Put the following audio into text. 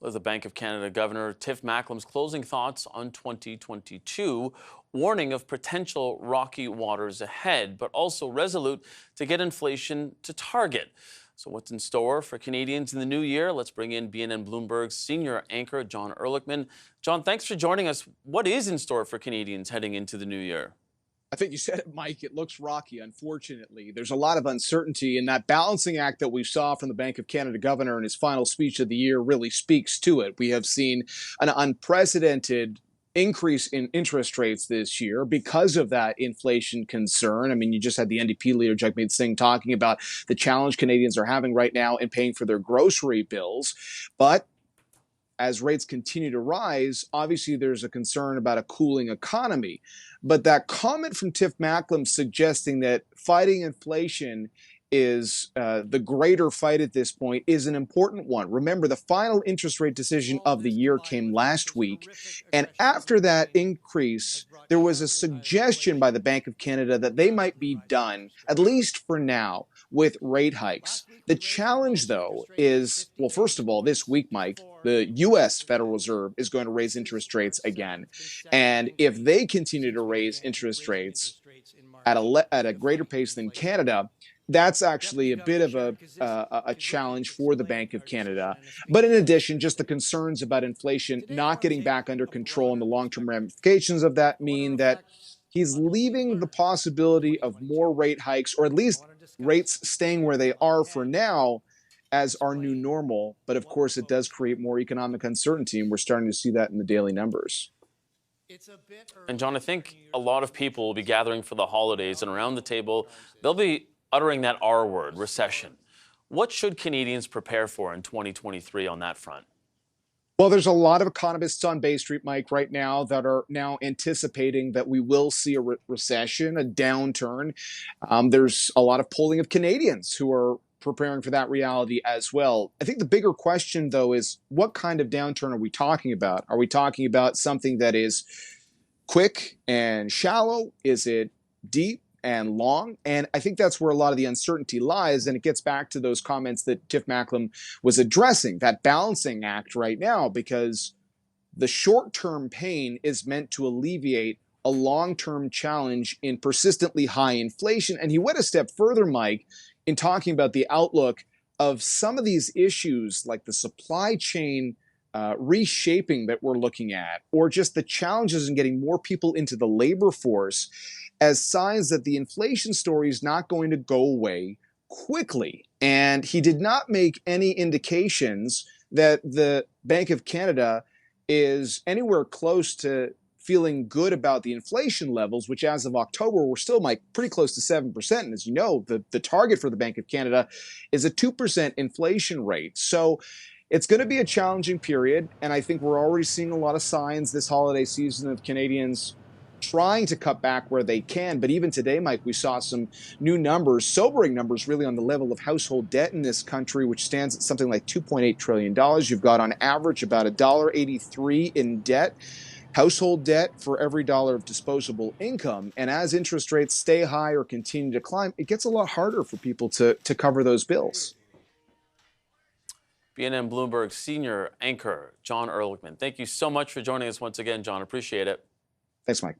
The Bank of Canada Governor Tiff Macklem's closing thoughts on 2022, warning of potential rocky waters ahead, but also resolute to get inflation to target. So what's in store for Canadians in the new year? Let's bring in BNN Bloomberg's senior anchor, John Ehrlichman. John, thanks for joining us. What is in store for Canadians heading into the new year? I think you said it, Mike. It looks rocky, unfortunately. There's a lot of uncertainty, and that balancing act that we saw from the Bank of Canada governor in his final speech of the year really speaks to it. We have seen an unprecedented increase in interest rates this year because of that inflation concern. I mean, you just had the NDP leader, Jagmeet Singh, talking about the challenge Canadians are having right now in paying for their grocery bills. But as rates continue to rise, obviously there's a concern about a cooling economy. But that comment from Tiff Macklem suggesting that fighting inflation is the greater fight at this point is an important one. Remember, the final interest rate decision of the year came last week. And after that increase, there was a suggestion by the Bank of Canada that they might be done, at least for now, with rate hikes. The challenge, though, is, well, first of all, this week, Mike, the U.S. Federal Reserve is going to raise interest rates again. And if they continue to raise interest rates at a greater pace than Canada, that's actually a bit of a challenge for the Bank of Canada. But in addition, just the concerns about inflation not getting back under control and the long-term ramifications of that mean that he's leaving the possibility of more rate hikes, or at least rates staying where they are for now, as our new normal. But of course, it does create more economic uncertainty, and we're starting to see that in the daily numbers. And John, I think a lot of people will be gathering for the holidays, and around the table, they'll be uttering that R word, recession. What should Canadians prepare for in 2023 on that front? Well, there's a lot of economists on Bay Street, Mike, right now that are now anticipating that we will see a recession, a downturn. There's a lot of polling of Canadians who are preparing for that reality as well. I think the bigger question, though, is what kind of downturn are we talking about? Are we talking about something that is quick and shallow? Is it deep and long? And I think that's where a lot of the uncertainty lies. And it gets back to those comments that Tiff Macklem was addressing, that balancing act right now, because the short-term pain is meant to alleviate a long-term challenge in persistently high inflation. And he went a step further, Mike, in talking about the outlook of some of these issues like the supply chain reshaping that we're looking at, or just the challenges in getting more people into the labor force, as signs that the inflation story is not going to go away quickly. And he did not make any indications that the Bank of Canada is anywhere close to feeling good about the inflation levels, which as of October were still, Mike, pretty close to 7%. And as you know, the target for the Bank of Canada is a 2% inflation rate. So it's going to be a challenging period. And I think we're already seeing a lot of signs this holiday season of Canadians trying to cut back where they can. But even today, Mike, we saw some new numbers, sobering numbers really, on the level of household debt in this country, which stands at something like $2.8 trillion. You've got on average about $1.83 in debt, household debt, for every dollar of disposable income. And as interest rates stay high or continue to climb, it gets a lot harder for people to cover those bills. BNN Bloomberg senior anchor, John Ehrlichman. Thank you so much for joining us once again, John. Appreciate it. Thanks, Mike.